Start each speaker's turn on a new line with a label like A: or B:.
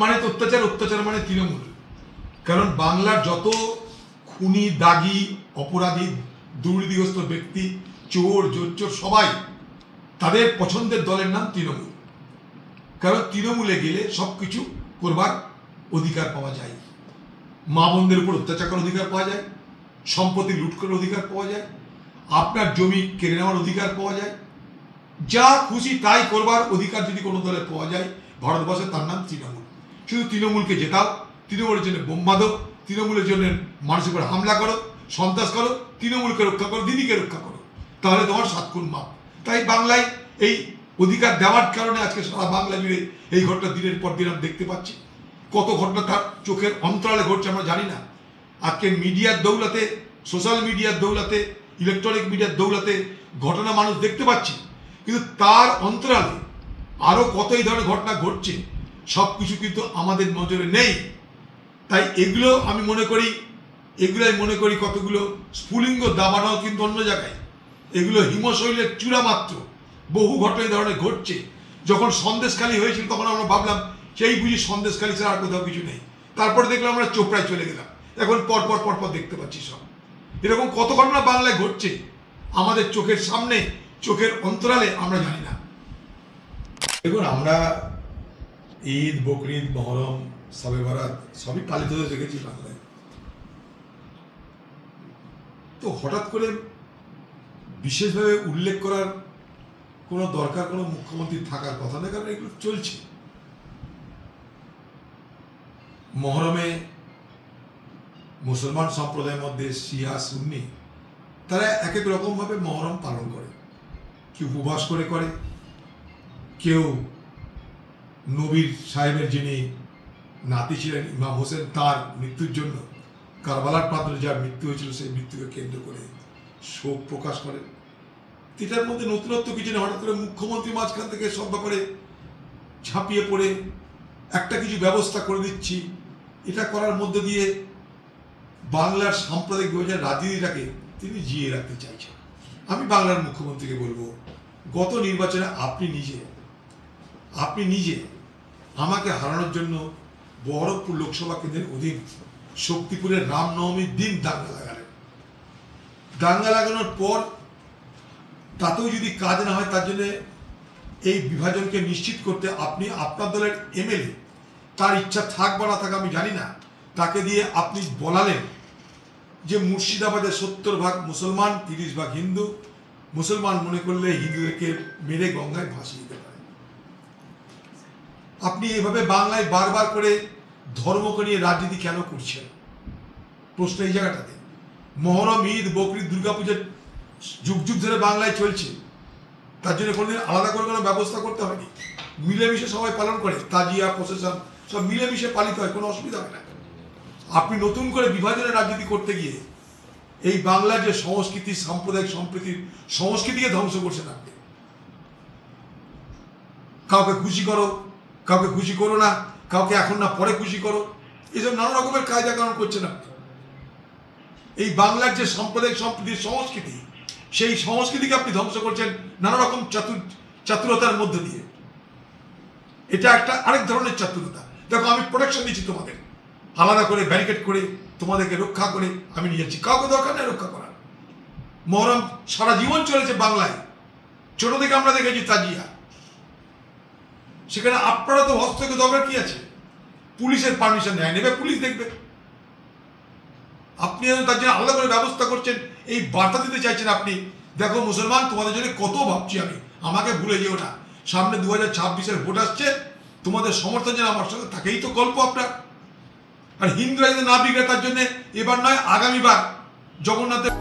A: মানে তো অত্যাচার, অত্যাচার মানে তৃণমূল। কারণ বাংলার যত খুনি, দাগি, অপরাধী, দুর্নীতিগ্রস্ত ব্যক্তি, চোর, জোচ্চোর সবাই তাদের পছন্দের দলের নাম তৃণমূল। কারণ তৃণমূলে গেলে সব কিছু করবার অধিকার পাওয়া যায়, মা বোনদের উপর অত্যাচার করার অধিকার পাওয়া যায়, সম্পত্তি লুট করার অধিকার পাওয়া যায়, আপনার জমি কেড়ে নেওয়ার অধিকার পাওয়া যায়, যা খুশি তাই করবার অধিকার যদি কোনো দলে পাওয়া যায় ভারতবর্ষে, তার নাম তৃণমূল। শুধু তৃণমূলকে জেতাও, তৃণমূলের জন্য বোম বাঁধো, তৃণমূলের জন্য মানুষের উপর হামলা করো, সন্ত্রাস করো, তৃণমূলকে রক্ষা করো, দিদিকে রক্ষা করো, তাহলে তোমার 7 গুণ মাপ। তাই বাংলায় এই অধিকার দেওয়ার কারণে আজকে সারা বাংলা জুড়ে এই ঘটনা দিনের পর দিন আমরা দেখতে পাচ্ছি। কত ঘটনা তার চোখের অন্তরালে ঘটছে আমরা জানি না। আজকে মিডিয়ার দৌলতে, সোশ্যাল মিডিয়ার দৌলতে, ইলেকট্রনিক মিডিয়ার দৌলতে ঘটনা মানুষ দেখতে পাচ্ছে, কিন্তু তার অন্তরালে আরও কত এই ধরনের ঘটনা ঘটছে, সব কিছু কিন্তু আমাদের নজরে নেই। তাই এগুলো আমি মনে করি কতগুলো স্ফুলিঙ্গ দাবানল কিন্তু অন্য জায়গায়, এগুলো হিমশৈলের চূড়া মাত্র। বহু ঘটনা এই ধরনের ঘটছে। যখন সন্দেশখালী হয়েছিল তখন আমরা ভাবলাম সেই বুঝি সন্দেশখালী ছাড়া আর কোথাও কিছু নেই, তারপরে দেখলাম আমরা চোপড়ায় চলে গেলাম, এখন পরপর দেখতে পাচ্ছি সব। এরকম কত ঘটনা বাংলায় ঘটছে আমাদের চোখের সামনে, চোখের অন্তরালে, আমরা জানি না। দেখুন, আমরা ঈদ, বকরিদ, মহরম, শবে বরাত সবই পালিত হতে দেখেছি বাংলায়। তো হঠাৎ করে বিশেষভাবে উল্লেখ করার কোনো দরকার কোনো মুখ্যমন্ত্রী থাকার কথা না, কারণ এগুলো চলছে। মহরমে মুসলমান সম্প্রদায়ের মধ্যে শিয়া, সুন্নি তারা এক এক রকমভাবে মহরম পালন করে। কেউ উপবাস করে, কেউ নবীর সাহেবের যিনি নাতি ছিলেন ইমাম হোসেন, তার মৃত্যুর জন্য, কারবালার প্রান্তরে যার মৃত্যু হয়েছিল সেই মৃত্যুকে কেন্দ্র করে শোক প্রকাশ করেন। এটার মধ্যে নতুনত্ব কিছু নেই। হঠাৎ করে মুখ্যমন্ত্রী মাঝখান থেকে সব ব্যাপারে ঝাঁপিয়ে পড়ে একটা কিছু ব্যবস্থা করে দিচ্ছি, এটা করার মধ্যে দিয়ে বাংলার সাম্প্রদায়িক রাজনীতিটাকে তিনি জিয়ে রাখতে চাইছেন। আমি বাংলার মুখ্যমন্ত্রীকে বলবো, গত নির্বাচনে আপনি নিজে আমাকে হারানোর জন্য বহরমপুর লোকসভা কেন্দ্রের অধীন শক্তিপুরের রামনবমীর দিন দাঙ্গা লাগানোর পর তাতেও যদি কাজ না হয়, তার জন্য এই বিভাজনকে নিশ্চিত করতে আপনি আপনার দলের এমএলএ, তার ইচ্ছা থাক বা না থাক আমি জানি না, তাকে দিয়ে আপনি বলালেন যে মুর্শিদাবাদে 70% মুসলমান, 30% হিন্দু। মুসলমান মনে করলে হিন্দুদেরকে মেরে গঙ্গায় ভাসিয়ে দিতে পারে। আপনি এভাবে বাংলায় বারবার করে ধর্মকে নিয়ে রাজনীতি কেন করছেন? প্রশ্ন এই জায়গাটাতে। মহরম, ঈদ, বকরিদ, দুর্গাপূজার যুগ ধরে বাংলায় চলছে, তার জন্য কোনোদিন আলাদা করে কোনো ব্যবস্থা করতে হয়নি। মিলেমিশে সবাই পালন করে, তাজিয়া, প্রসেশন সব মিলেমিশে পালিত হয়, কোনো অসুবিধা হয় না। আপনি নতুন করে বিভাজনের রাজনীতি করতে গিয়ে এই বাংলার যে সংস্কৃতি, সাম্প্রদায়িক সম্প্রীতির সংস্কৃতিকে ধ্বংস করছেন আপনি। কাউকে খুশি করো, কাউকে খুশি করো না, কাউকে এখন না পরে খুশি করো, এসব নানা রকমের কায়দা কানুন করছেন আপনি। এই বাংলার যে সাম্প্রদায়িক সম্প্রীতির সংস্কৃতি, সেই সংস্কৃতিকে আপনি ধ্বংস করছেন নানা রকম চাতুরতার মধ্যে দিয়ে। এটা একটা আরেক ধরনের চাতুরতা। দেখো, আমি প্রোটেকশন দিচ্ছি তোমাদের, আলাদা করে ব্যারিকেড করে তোমাদেরকে রক্ষা করে আমি নিয়ে যাচ্ছি, কাউকে দরকার নেই রক্ষা করার। মহরম সারা জীবন চলেছে বাংলায়, ছোট থেকে আমরা দেখেছি তাজিয়া, সেখানে আপনারা তো হস্তক্ষেপ দরকার কি আছে? পুলিশের পারমিশন নেবে, পুলিশ দেখবে। আপনি তার জন্য আলাদা করে ব্যবস্থা করছেন, এই বার্তা দিতে চাইছেন আপনি, দেখো মুসলমান তোমাদের জন্য কত ভাবছি আমি, আমাকে ভুলে যেও না, সামনে 2026-এর ভোট আসছে, তোমাদের সমর্থন যেন আমার সঙ্গে থাকেই তো গল্প আপনার। আর হিন্দুরা যদি না বিগড়ে, তার জন্য এবার নয় আগামীবার জগন্নাথের